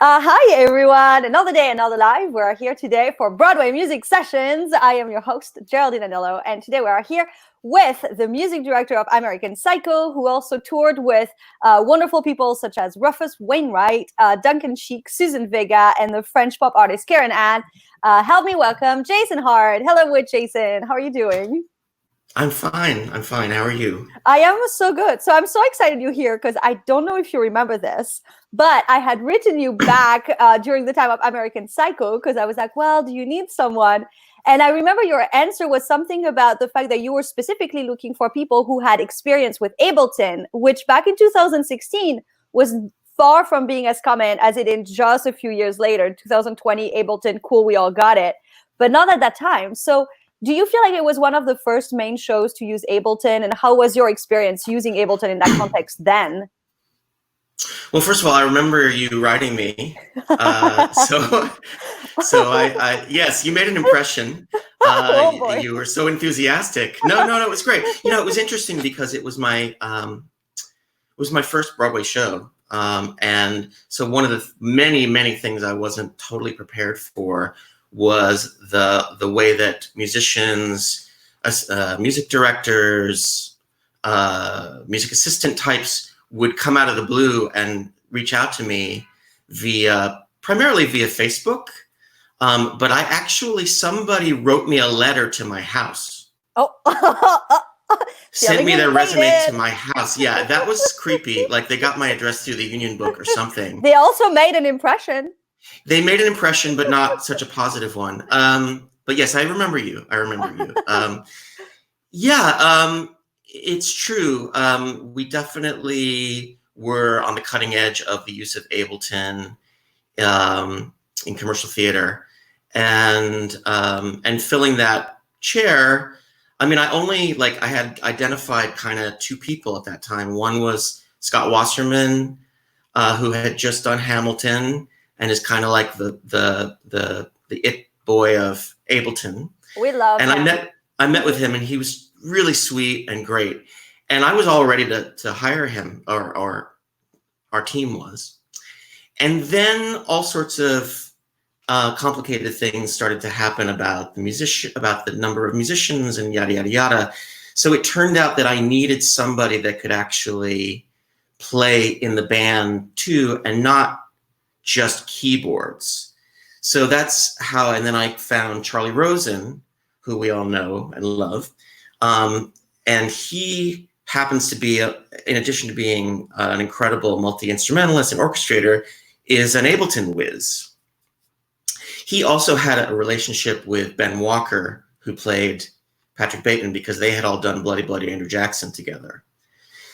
Hi everyone, another day, another live. We're here today for Broadway Music Sessions. I am your host, Geraldine Anello, and today we are here with the music director of American Psycho, who also toured with wonderful people such as Rufus Wainwright, Duncan Sheik, Susan Vega, and the French pop artist Karen Ann. Help me welcome Jason Hart. Hello, with Jason. How are you doing? I'm fine. I'm fine. How are you? I am so good. So I'm so excited you're here because I don't know if you remember this, but I had written you back during the time of American Psycho because I was like, well, do you need someone? And I remember your answer was something about the fact that you were specifically looking for people who had experience with Ableton, which back in 2016 was far from being as common as it is just a few years later. 2020, Ableton, cool, we all got it, but not at that time. So do you feel like it was one of the first main shows to use Ableton, and how was your experience using Ableton in that context then? Well, first of all, I remember you writing me. So yes, you made an impression. Oh boy. You were so enthusiastic. No, it was great. You know, it was interesting because it was my first Broadway show. And so one of the many things I wasn't totally prepared for was the way that musicians, music directors, music assistant types would come out of the blue and reach out to me primarily via Facebook. But somebody wrote me a letter to my house. Oh. Sent me their resume to my house. Yeah, that was creepy. Like they got my address through the Union Book or something. They also made an impression. They made an impression, but not such a positive one. But yes, I remember you. It's true. We definitely were on the cutting edge of the use of Ableton in commercial theater, and filling that chair. I mean, I had identified kind of two people at that time. One was Scott Wasserman, who had just done Hamilton and is kind of like the it boy of Ableton. We love him. And I met with him, and he was really sweet and great. And I was all ready to hire him, or our team was. And then all sorts of complicated things started to happen about the number of musicians and yada, yada, yada. So it turned out that I needed somebody that could actually play in the band too, and not just keyboards. So that's how, and then I found Charlie Rosen, who we all know and love. And he happens to be, in addition to being an incredible multi-instrumentalist and orchestrator, is an Ableton whiz. He also had a relationship with Ben Walker, who played Patrick Bateman, because they had all done Bloody Bloody Andrew Jackson together.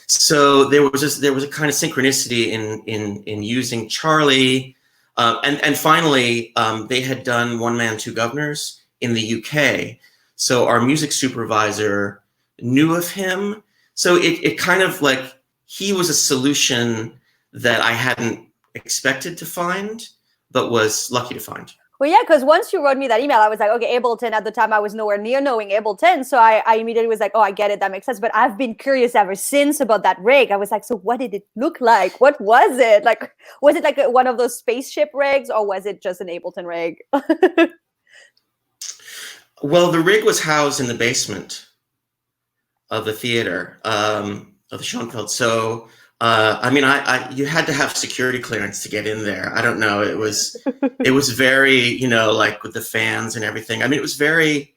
So there was a kind of synchronicity in using Charlie, and finally they had done One Man, Two Governors in the UK. So our music supervisor knew of him. So it kind of like he was a solution that I hadn't expected to find, but was lucky to find. Well, yeah, because once you wrote me that email, I was like, okay, Ableton. At the time, I was nowhere near knowing Ableton. So I immediately was like, oh, I get it. That makes sense. But I've been curious ever since about that rig. I was like, so what did it look like? What was it? Like, was it like one of those spaceship rigs, or was it just an Ableton rig? Well, the rig was housed in the basement of the theater, of the Schoenfeld. So, I mean, you had to have security clearance to get in there. I don't know. It was very, you know, like with the fans and everything. I mean, it was very,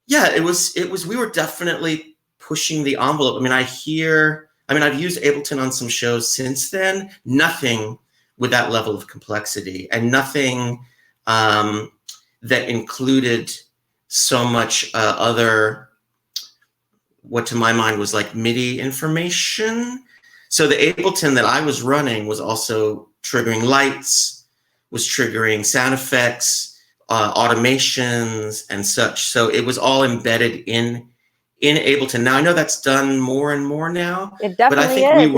yeah, it was, we were definitely pushing the envelope. I mean, I've used Ableton on some shows since then, nothing with that level of complexity, and nothing that included so much other, what to my mind was like MIDI information. So the Ableton that I was running was also triggering lights, was triggering sound effects, automations and such. So it was all embedded in Ableton. Now I know that's done more and more now, It definitely but I think is,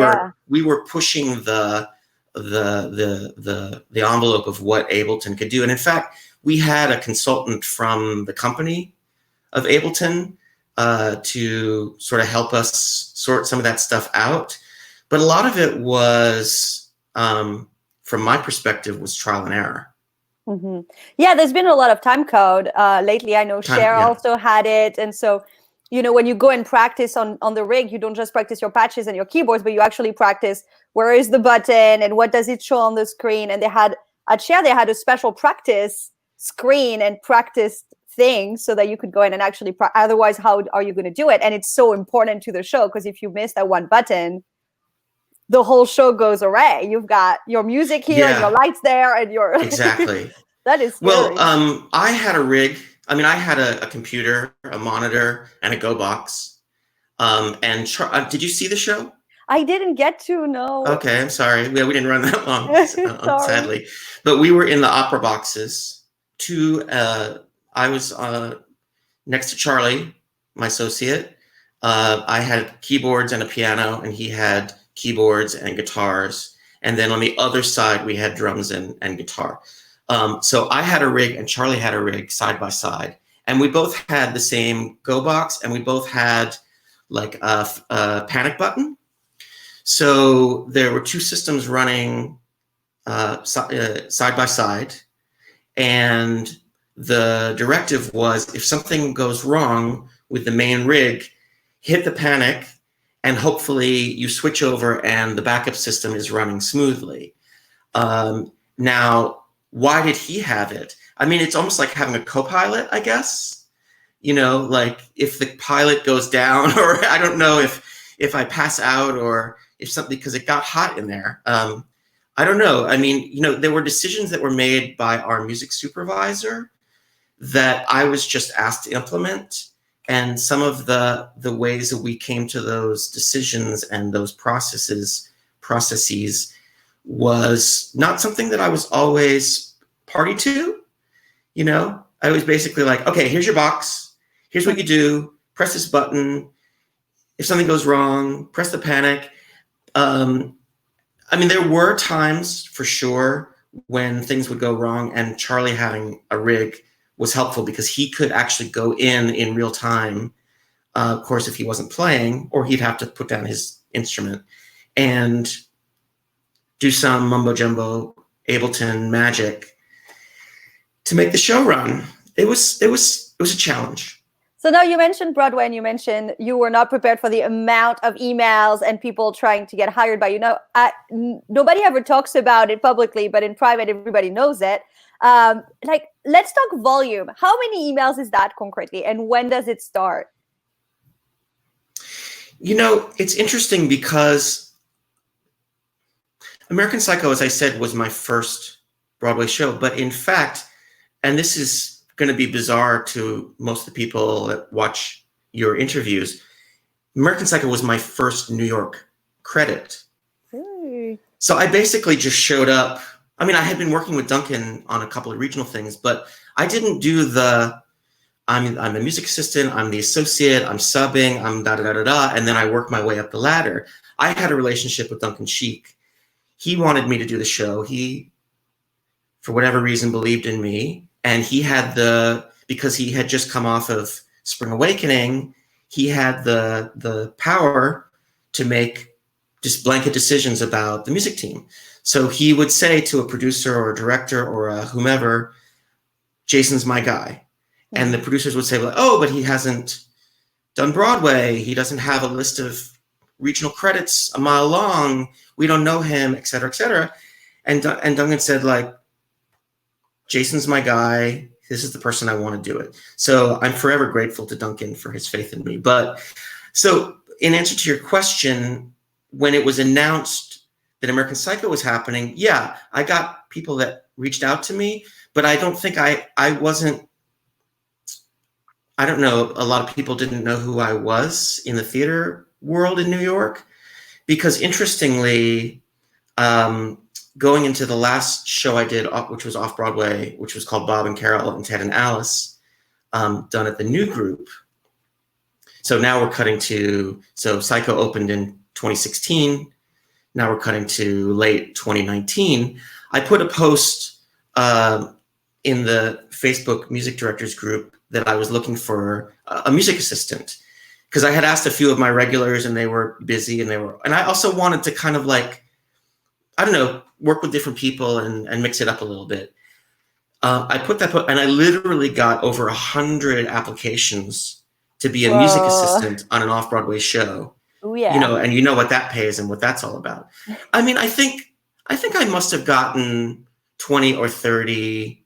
we were pushing the envelope of what Ableton could do. And in fact, we had a consultant from the company of Ableton to sort of help us sort some of that stuff out. But a lot of it was from my perspective, was trial and error. Mm-hmm. Yeah, there's been a lot of time code lately. I know Cher Yeah. also had it. And so, you know, when you go and practice on the rig, you don't just practice your patches and your keyboards, but you actually practice where is the button and what does it show on the screen. And at Cher, they had a special practice screen and practice things so that you could go in and actually, otherwise, how are you going to do it? And it's so important to the show, because if you miss that one button, the whole show goes away. You've got your music here and your lights there and your exactly. That is scary. Well, I had a rig. I mean, I had a computer, a monitor, and a Go box. And did you see the show? I didn't get to, no. Okay, I'm sorry. We didn't run that long, sadly. But we were in the opera boxes. I was next to Charlie, my associate. I had keyboards and a piano, and he had keyboards and guitars. And then on the other side, we had drums and guitar. So I had a rig and Charlie had a rig side by side. And we both had the same Go box, and we both had like a panic button. So there were two systems running side by side. And the directive was, if something goes wrong with the main rig, hit the panic, and hopefully you switch over and the backup system is running smoothly. Now, why did he have it? I mean, it's almost like having a co-pilot, I guess. You know, like if the pilot goes down, or I don't know if I pass out, or if something, because it got hot in there. I don't know. I mean, you know, there were decisions that were made by our music supervisor that I was just asked to implement. And some of the ways that we came to those decisions and those processes was not something that I was always party to. You know, I was basically like, okay, here's your box. Here's what you do. Press this button. If something goes wrong, press the panic. I mean, there were times for sure when things would go wrong, and Charlie having a rig was helpful because he could actually go in real time. Of course, if he wasn't playing, or he'd have to put down his instrument and do some mumbo jumbo Ableton magic to make the show run. It was a challenge. So now you mentioned Broadway, and you mentioned you were not prepared for the amount of emails and people trying to get hired by you. Now, nobody ever talks about it publicly, but in private, everybody knows it. Like, let's talk volume. How many emails is that concretely, and when does it start? You know, it's interesting because American Psycho, as I said, was my first Broadway show. But in fact, and this is going to be bizarre to most of the people that watch your interviews, American Psycho was my first New York credit. Hey. So I basically just showed up. I mean, I had been working with Duncan on a couple of regional things, but I didn't do I'm the music assistant, I'm the associate, I'm subbing, I'm da-da-da-da-da, and then I work my way up the ladder. I had a relationship with Duncan Sheik. He wanted me to do the show. He, for whatever reason, believed in me. And he had because he had just come off of Spring Awakening, he had the power to make just blanket decisions about the music team. So he would say to a producer or a director or a whomever, Jason's my guy. Mm-hmm. And the producers would say, like, oh, but he hasn't done Broadway. He doesn't have a list of regional credits a mile long. We don't know him, et cetera, et cetera. And Duncan said, like, Jason's my guy. This is the person I want to do it. So I'm forever grateful to Duncan for his faith in me. But so in answer to your question, when it was announced that American Psycho was happening, yeah, I got people that reached out to me, but I don't think I don't know, a lot of people didn't know who I was in the theater world in New York, because interestingly, going into the last show I did, which was off Broadway, which was called Bob and Carol and Ted and Alice, done at the New Group. So now we're cutting to, so Psycho opened in 2016. Now we're cutting to late 2019. I put a post in the Facebook music directors group that I was looking for a music assistant, because I had asked a few of my regulars and they were busy, and I also wanted to kind of like, I don't know, work with different people and mix it up a little bit. I put that and I literally got over 100 applications to be a music Whoa. assistant on an off-Broadway show. Oh yeah. And you know what that pays and what that's all about. I mean, I think I must have gotten 20 or 30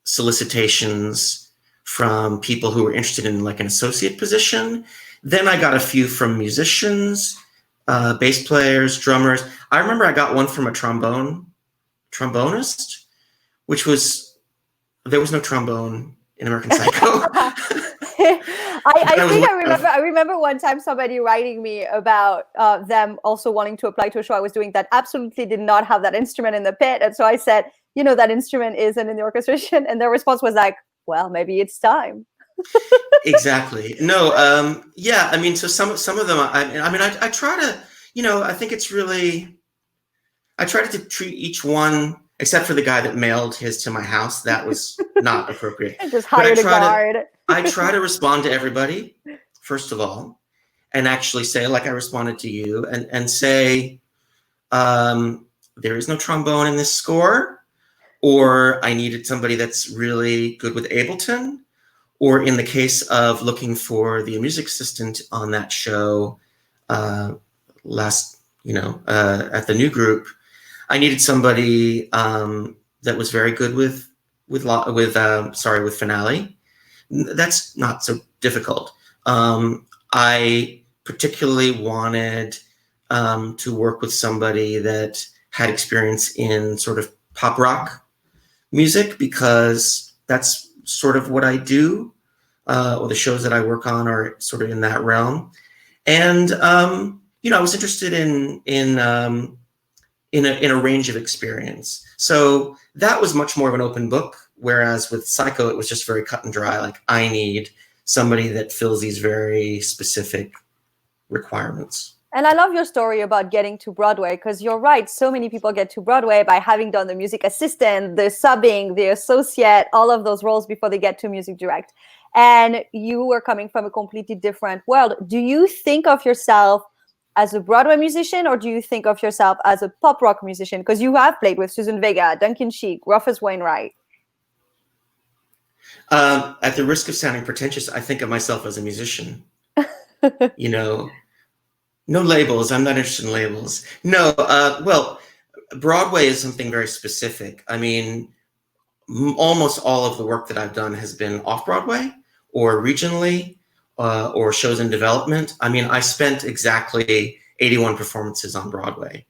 solicitations from people who were interested in like an associate position. Then I got a few from musicians, bass players, drummers. I remember I got one from a trombonist, which was, there was no trombone in American Psycho. I remember one time somebody writing me about them also wanting to apply to a show I was doing that absolutely did not have that instrument in the pit. And so I said, that instrument isn't in the orchestration. And their response was like, well, maybe it's time. Exactly. No. Yeah. I mean, so some of them, I try to, I think it's really, I try to treat each one, except for the guy that mailed his to my house. That was not appropriate. Just hired a guard. I try to respond to everybody, first of all, and actually say, like I responded to you, and say, there is no trombone in this score, or I needed somebody that's really good with Ableton, or in the case of looking for the music assistant on that show at the new group, I needed somebody that was very good with Finale. That's not so difficult. I particularly wanted to work with somebody that had experience in sort of pop rock music, because that's sort of what I do, or the shows that I work on are sort of in that realm. And I was interested in a range of experience. So that was much more of an open book. Whereas with Psycho, it was just very cut and dry. Like, I need somebody that fills these very specific requirements. And I love your story about getting to Broadway, because you're right. So many people get to Broadway by having done the music assistant, the subbing, the associate, all of those roles before they get to music direct. And you were coming from a completely different world. Do you think of yourself as a Broadway musician, or do you think of yourself as a pop rock musician? Because you have played with Susan Vega, Duncan Sheik, Rufus Wainwright. At the risk of sounding pretentious, I think of myself as a musician. No labels. I'm not interested in labels. No, well, Broadway is something very specific. I mean, almost all of the work that I've done has been off-Broadway or regionally, or shows in development. I mean, I spent exactly 81 performances on Broadway.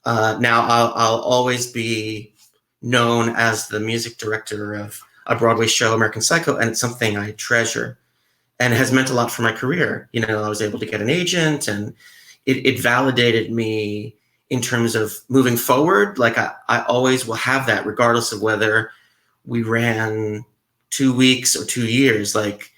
Now, I'll always be known as the music director of a Broadway show, American Psycho, and it's something I treasure and has meant a lot for my career. I was able to get an agent, and it validated me in terms of moving forward. Like, I always will have that, regardless of whether we ran 2 weeks or 2 years. Like,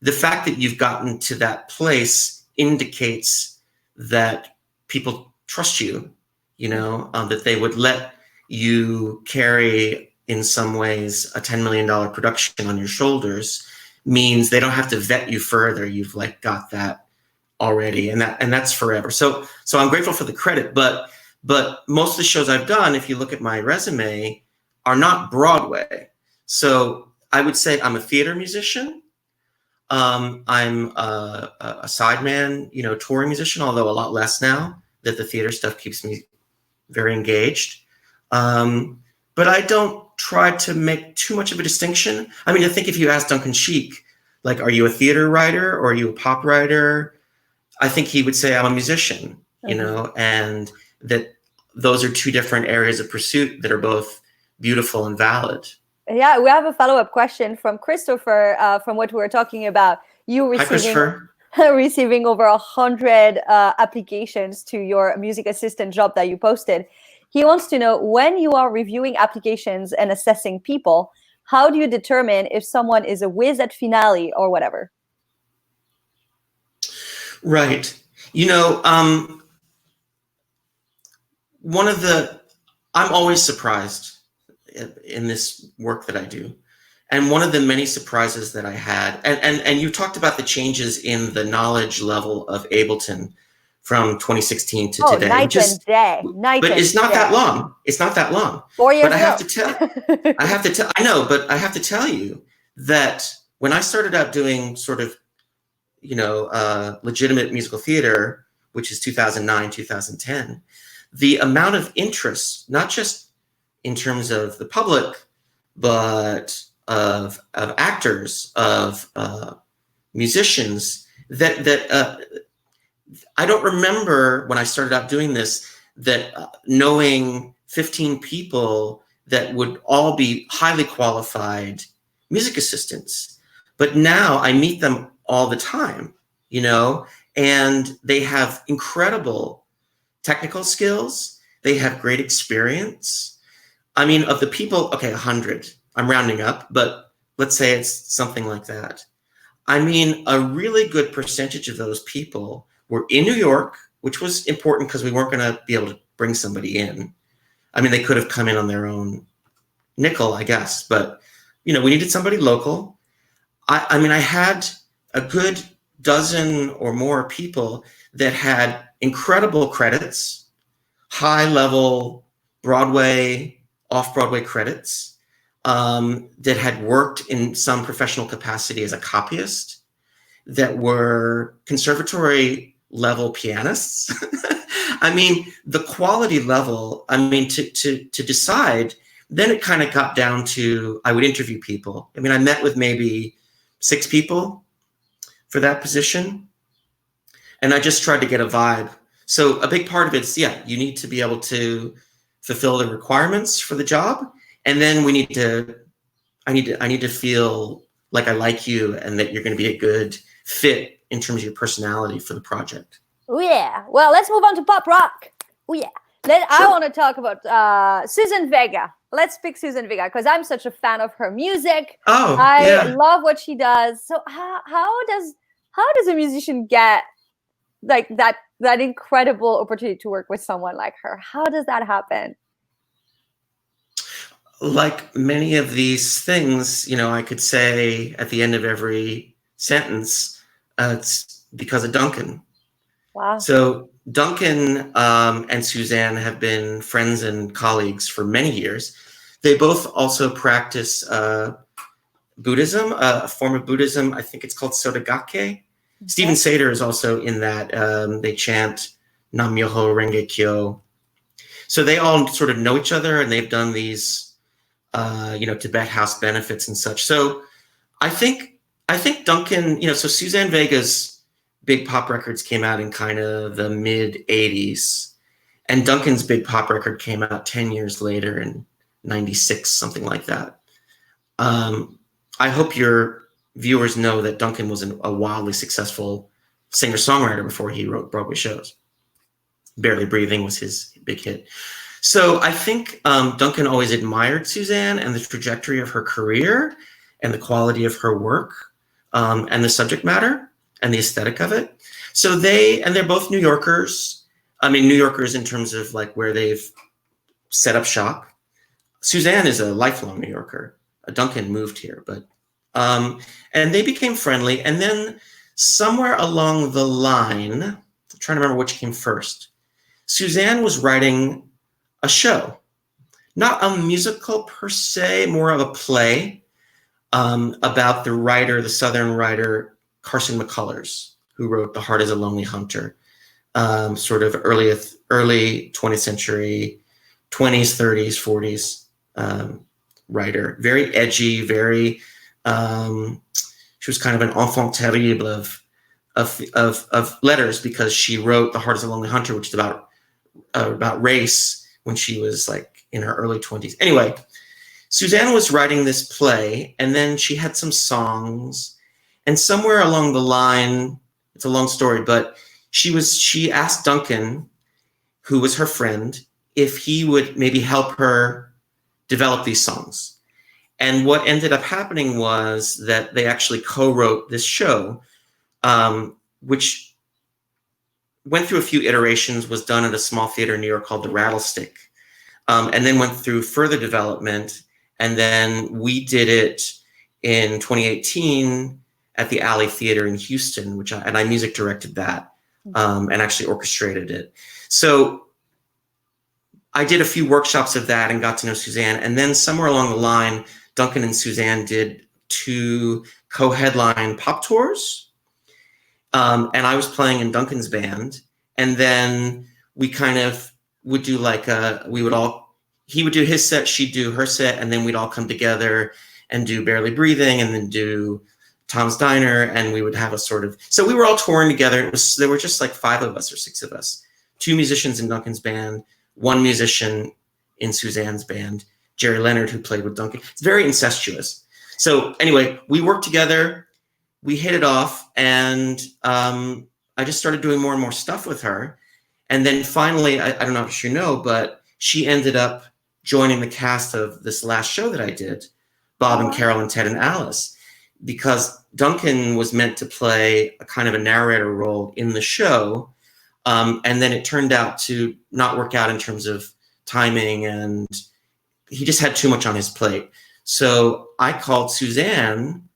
the fact that you've gotten to that place indicates that people trust you, that they would let you carry, in some ways, a $10 million production on your shoulders, means they don't have to vet you further. You've got that already, and that's forever. So I'm grateful for the credit, but most of the shows I've done, if you look at my resume, are not Broadway. So I would say I'm a theater musician. I'm a sideman, touring musician, although a lot less now that the theater stuff keeps me very engaged. But I don't try to make too much of a distinction. I mean, I think if you ask Duncan Sheik, like, are you a theater writer or are you a pop writer? I think he would say I'm a musician, and that those are two different areas of pursuit that are both beautiful and valid. Yeah, we have a follow-up question from Christopher, from what we were talking about. You receiving over 100 applications to your music assistant job that you posted. He wants to know, when you are reviewing applications and assessing people, how do you determine if someone is a whiz at Finale or whatever? Right. I'm always surprised in this work that I do. And one of the many surprises that I had, and you talked about the changes in the knowledge level of Ableton from 2016 to Oh, today. night and day. But it's not that long. It's not that long. 4 years But I have ago. to tell, I know, but I have to tell you that when I started out doing sort of, legitimate musical theater, which is 2009, 2010, the amount of interest, not just in terms of the public, but of actors, of musicians, that I don't remember when I started out doing this that knowing 15 people that would all be highly qualified music assistants. But now I meet them all the time, and they have incredible technical skills. They have great experience. I mean, of the people, okay, 100, I'm rounding up, but let's say it's something like that. I mean, a really good percentage of those people were in New York, which was important because we weren't going to be able to bring somebody in. I mean, they could have come in on their own nickel, I guess, but, we needed somebody local. I mean, I had a good dozen or more people that had incredible credits, high-level Broadway, off-Broadway credits, that had worked in some professional capacity as a copyist, that were conservatory level pianists. I mean, the quality level, I mean, to decide, then it kind of got down to, I would interview people. I mean, I met with maybe 6 people for that position, and I just tried to get a vibe. So a big part of it is, you need to be able to fulfill the requirements for the job. And then I need to feel like I like you and that you're going to be a good fit in terms of your personality for the project. Oh yeah. Well, let's move on to pop rock. Oh yeah. Sure. I want to talk about Susan Vega. Let's pick Susan Vega because I'm such a fan of her music. Oh, I love what she does. So how does a musician get like that incredible opportunity to work with someone like her? How does that happen? Like many of these things, I could say at the end of every sentence, it's because of Duncan. Wow. So Duncan and Suzanne have been friends and colleagues for many years. They both also practice Buddhism, a form of Buddhism. I think it's called Sotagake. Okay. Stephen Sater is also in that. They chant Nam Myoho Renge Kyo. So they all sort of know each other, and they've done these Tibet house benefits and such. So I think Duncan, so Suzanne Vega's big pop records came out in kind of the mid 80s, and Duncan's big pop record came out 10 years later in 96, something like that. I hope your viewers know that Duncan was a wildly successful singer-songwriter before he wrote Broadway shows. Barely Breathing was his big hit. So I think Duncan always admired Suzanne and the trajectory of her career and the quality of her work and the subject matter and the aesthetic of it. So they're both New Yorkers. I mean, New Yorkers in terms of like where they've set up shop. Suzanne is a lifelong New Yorker. Duncan moved here, but and they became friendly. And then somewhere along the line, I'm trying to remember which came first. Suzanne was writing a show, not a musical per se, more of a play about the Southern writer Carson McCullers, who wrote The Heart is a Lonely Hunter, sort of early 20th century, 20s, 30s, 40s writer. Very edgy, very. She was kind of an enfant terrible of letters because she wrote The Heart is a Lonely Hunter, which is about race when she was like in her early 20s. Anyway, Suzanne was writing this play, and then she had some songs, and somewhere along the line, it's a long story, but she asked Duncan, who was her friend, if he would maybe help her develop these songs. And what ended up happening was that they actually co-wrote this show, which went through a few iterations, was done at a small theater in New York called the Rattlestick, and then went through further development. And then we did it in 2018 at the Alley Theater in Houston, and I music directed that. and actually orchestrated it. So I did a few workshops of that and got to know Suzanne. And then somewhere along the line, Duncan and Suzanne did 2 co-headline pop tours. And I was playing in Duncan's band. And then we kind of would do like he would do his set, she'd do her set, and then we'd all come together and do Barely Breathing and then do Tom's Diner. And we would have a sort of, so we were all touring together. There were just like 5 of us or 6 of us, 2 musicians in Duncan's band, 1 musician in Suzanne's band, Jerry Leonard, who played with Duncan. It's very incestuous. So anyway, we worked together, we hit it off, and I just started doing more and more stuff with her. And then finally, I don't know if you know, but she ended up joining the cast of this last show that I did, Bob and Carol and Ted and Alice, because Duncan was meant to play a kind of a narrator role in the show. And then it turned out to not work out in terms of timing, and he just had too much on his plate. So I called Suzanne,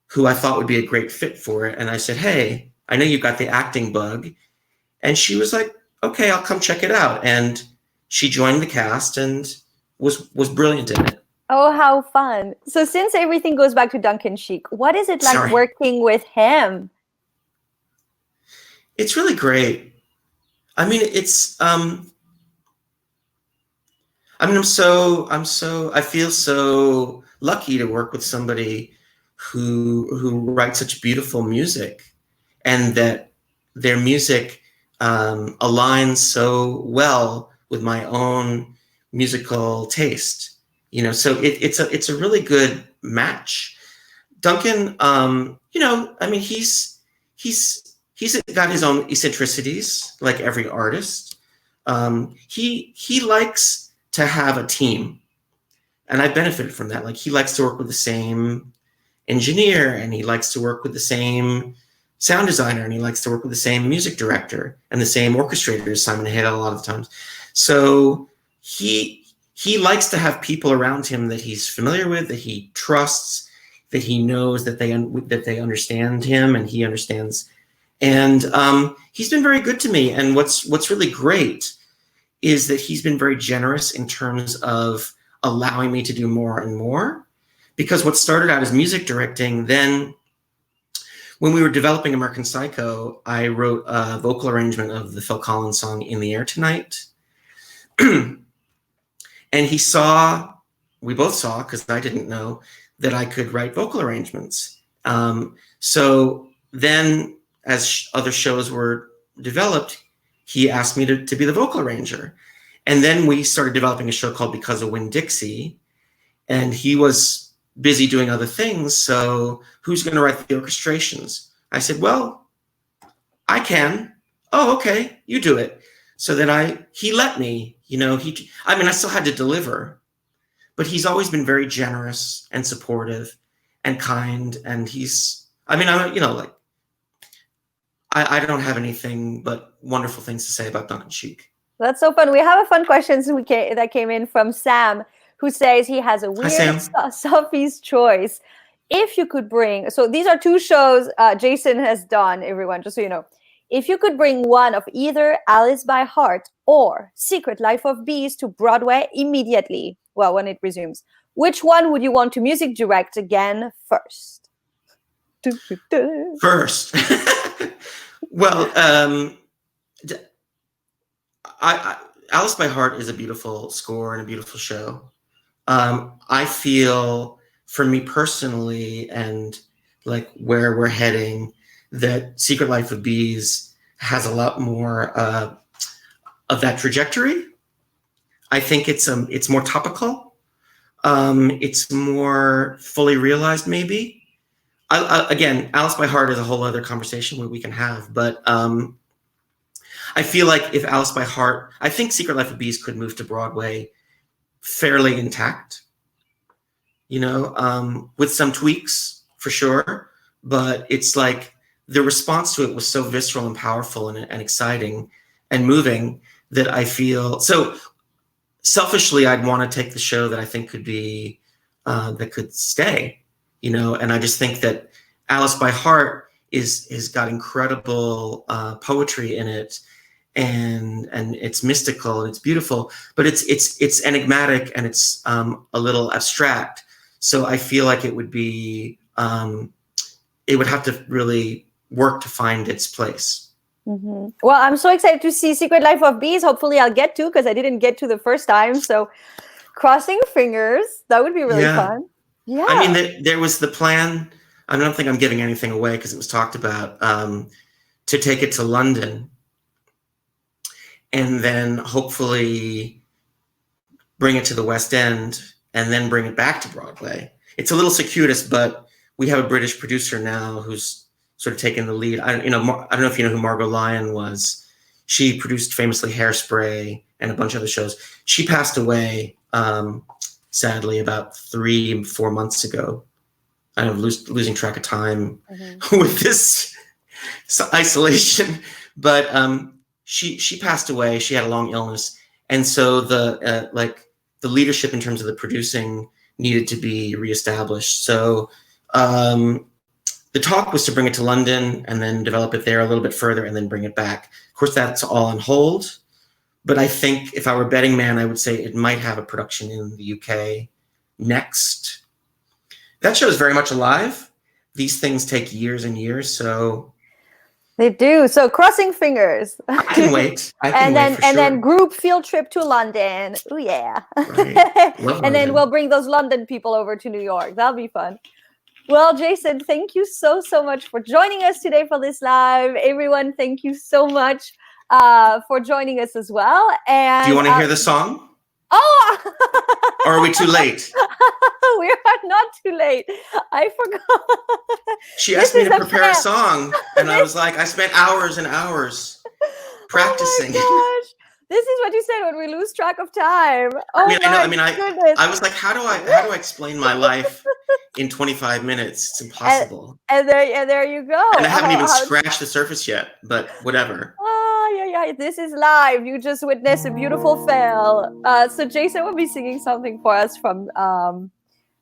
who I thought would be a great fit for it. And I said, hey, I know you've got the acting bug. And she was like, okay, I'll come check it out. And she joined the cast and was brilliant in it. Oh, how fun. So since everything goes back to Duncan Sheik, what is it like working with him? It's really great. I mean, I feel so lucky to work with somebody who writes such beautiful music, and that their music aligns so well with my own musical taste. You know, so it's a really good match. Duncan, you know, I mean, he's got his own eccentricities, like every artist. He likes to have a team, and I benefited from that. Like, he likes to work with the same engineer, and he likes to work with the same sound designer, and he likes to work with the same music director and the same orchestrator, Simon Hayden, a lot of the times. So he likes to have people around him that he's familiar with, that he trusts, that he knows that they understand him and he understands. And he's been very good to me. And what's really great is that he's been very generous in terms of allowing me to do more and more. Because what started out as music directing, then when we were developing American Psycho, I wrote a vocal arrangement of the Phil Collins song In the Air Tonight. And we both saw, because I didn't know, that I could write vocal arrangements. So then, as other shows were developed, he asked me to be the vocal arranger. And then we started developing a show called Because of Winn-Dixie, and he was busy doing other things, so who's going to write the orchestrations? I said, well, I can. Oh, okay, you do it. So then he let me, you know, I still had to deliver, but he's always been very generous and supportive and kind. And I don't have anything but wonderful things to say about Duncan Sheik. That's so fun. We have a fun question that came in from Sam, who says he has a weird Sophie's choice. If you could bring, so these are 2 shows Jason has done, everyone, just so you know. If you could bring one of either Alice by Hart or Secret Life of Bees to Broadway immediately, well, when it resumes, which one would you want to music direct again first? First. Well, Alice by Hart is a beautiful score and a beautiful show. I feel, for me personally, and like where we're heading, that Secret Life of Bees has a lot more of that trajectory. I think it's more topical. It's more fully realized, maybe. Again, Alice by Hart is a whole other conversation we can have, but I feel like if Alice by Hart, I think Secret Life of Bees could move to Broadway fairly intact, you know, with some tweaks for sure. But it's like the response to it was so visceral and powerful and exciting and moving that I feel, so selfishly, I'd want to take the show that I think could be, that could stay, you know, and I just think that Alice by Hart is got incredible poetry in it, and it's mystical and it's beautiful, but it's enigmatic and it's a little abstract. So I feel like it would be it would have to really work to find its place. Mm-hmm. Well, I'm so excited to see Secret Life of Bees. Hopefully I'll get to, because I didn't get to the first time. So crossing fingers, that would be really fun. Yeah. I mean, there was the plan. I don't think I'm giving anything away because it was talked about, to take it to London and then hopefully bring it to the West End and then bring it back to Broadway. It's a little circuitous, but we have a British producer now who's sort of taken the lead. I don't know if you know who Margot Lyon was. She produced famously Hairspray and a bunch of other shows. She passed away, sadly, about 3-4 months ago. I'm losing track of time with this isolation, but she passed away. She had a long illness, and so the leadership in terms of the producing needed to be reestablished. So the talk was to bring it to London and then develop it there a little bit further and then bring it back. Of course, that's all on hold. But I think if I were a betting man, I would say it might have a production in the UK next. That show is very much alive. These things take years and years, so they do. So crossing fingers. I can wait. And then group field trip to London. Oh yeah. Right. And then we'll bring those London people over to New York. That'll be fun. Well, Jason, thank you so much for joining us today for this live. Everyone, thank you so much for joining us as well. And do you want to hear the song? Oh! Or are we too late? We are not too late. I forgot. She asked me to prepare a song, and I was like, I spent hours and hours practicing. Oh my gosh. This is what you said when we lose track of time. Oh I was like, how do I explain my life in 25 minutes? It's impossible. And there you go. And I haven't even scratched the surface yet, but whatever. Oh, yeah. This is live. You just witnessed a beautiful fail. So Jason will be singing something for us from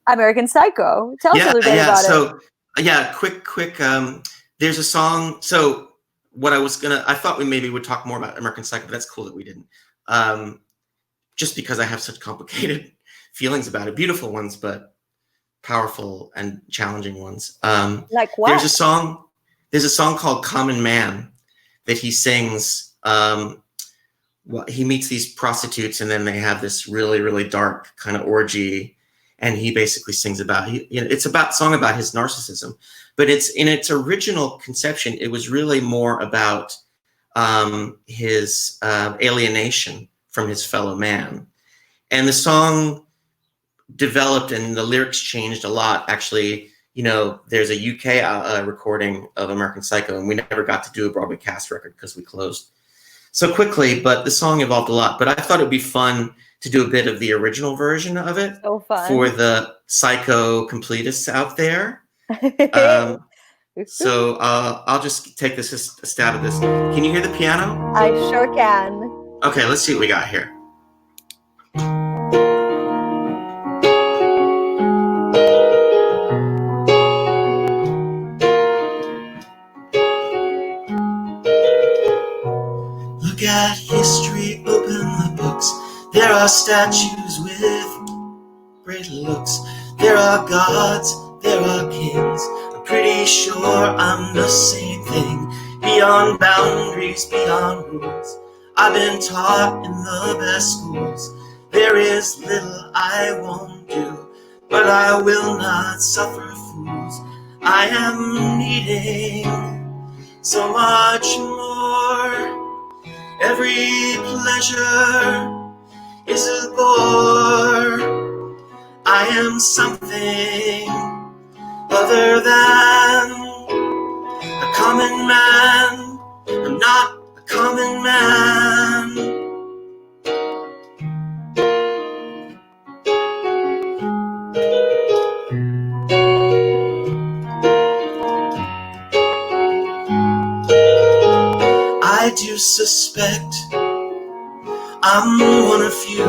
American Psycho. Tell us a little bit about it. Yeah, quick. There's a song. So I thought we maybe would talk more about American Psycho, but that's cool that we didn't. Just because I have such complicated feelings about it. Beautiful ones, but powerful and challenging ones. Like what? There's a song called Common Man that he sings. He meets these prostitutes and then they have this really, really dark kind of orgy. And he basically sings about, it's a song about his narcissism, but it's in its original conception. It was really more about his alienation from his fellow man. And the song developed and the lyrics changed a lot. Actually, there's a UK recording of American Psycho, and we never got to do a Broadway cast record because we closed so quickly, but the song evolved a lot. But I thought it'd be fun to do a bit of the original version of it for the Psycho completists out there. So I'll just take a stab at this. Can you hear the piano? I sure can. Okay, let's see what we got here. Look at history, open the books. There are statues with great looks. There are gods, there are kings. I'm pretty sure I'm the same thing. Beyond boundaries, beyond rules. I've been taught in the best schools. There is little I won't do, but I will not suffer fools. I am needing so much more. Every pleasure is a bore. I am something other than a common man. I'm not a common man. I do suspect I'm one of you.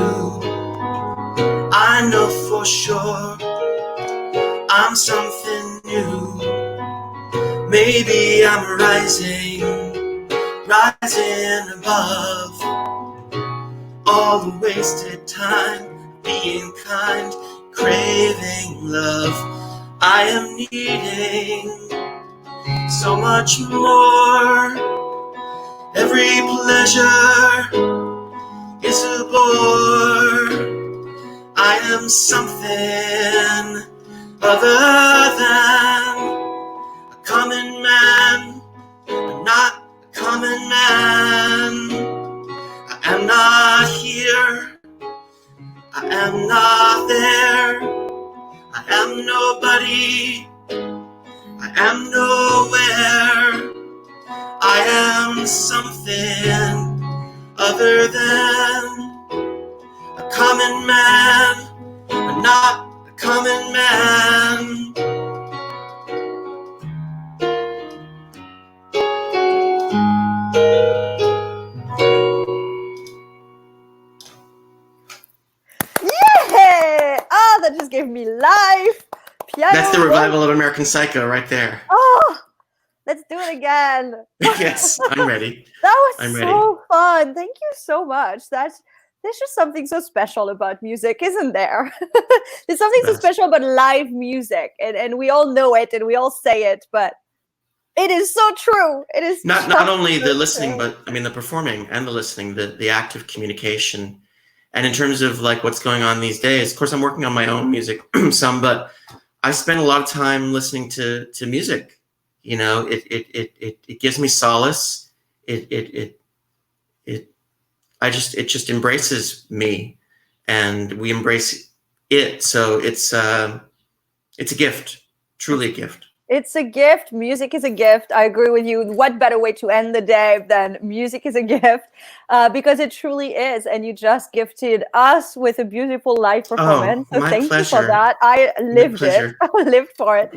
I know for sure I'm something new. Maybe I'm rising above all the wasted time, being kind, craving love. I am needing so much more. Every pleasure is a bore. I am something other than a common man, but not a common man. I am not here, I am not there, I am nobody, I am nowhere. I am something other than a common man, but not a common man. Yeah! Oh, that just gave me life. Piano. That's the revival of American Psycho right there. Oh, let's do it again. Yes, I'm ready. That was I'm so fun. Thank you so much. There's just something so special about music, isn't there? There's something so special about live music, and we all know it and we all say it, but it is so true. It is not only the listening, true. but I mean the performing and the listening, the active communication. And in terms of like what's going on these days, of course, I'm working on my own music some, but I spend a lot of time listening to music. You know, it gives me solace. It just embraces me, and we embrace it. So it's a gift, truly a gift. It's a gift. Music is a gift. I agree with you. What better way to end the day than music is a gift? Because it truly is. And you just gifted us with a beautiful live performance. Oh, so thank pleasure. you for that. I lived it. I lived for it.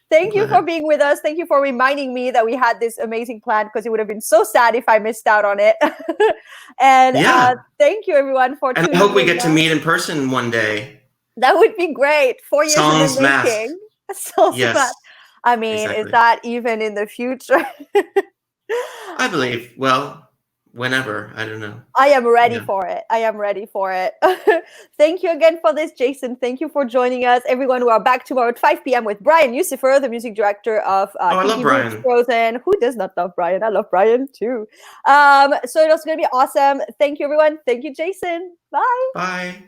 Thank you for being with us. Thank you for reminding me that we had this amazing plan, because it would have been so sad if I missed out on it. And thank you, everyone, for tuning in. And I hope we get to meet in person one day. That would be great. 4 years Songs in the making. Songs Masked. I mean, is that even in the future? I believe. Well, whenever. I don't know. I am ready for it. I am ready for it. Thank you again for this, Jason. Thank you for joining us. Everyone, we are back tomorrow at 5 p.m. with Brian Lucifer, the music director of I love Brian. Frozen. Who does not love Brian? I love Brian too. So it's going to be awesome. Thank you, everyone. Thank you, Jason. Bye. Bye.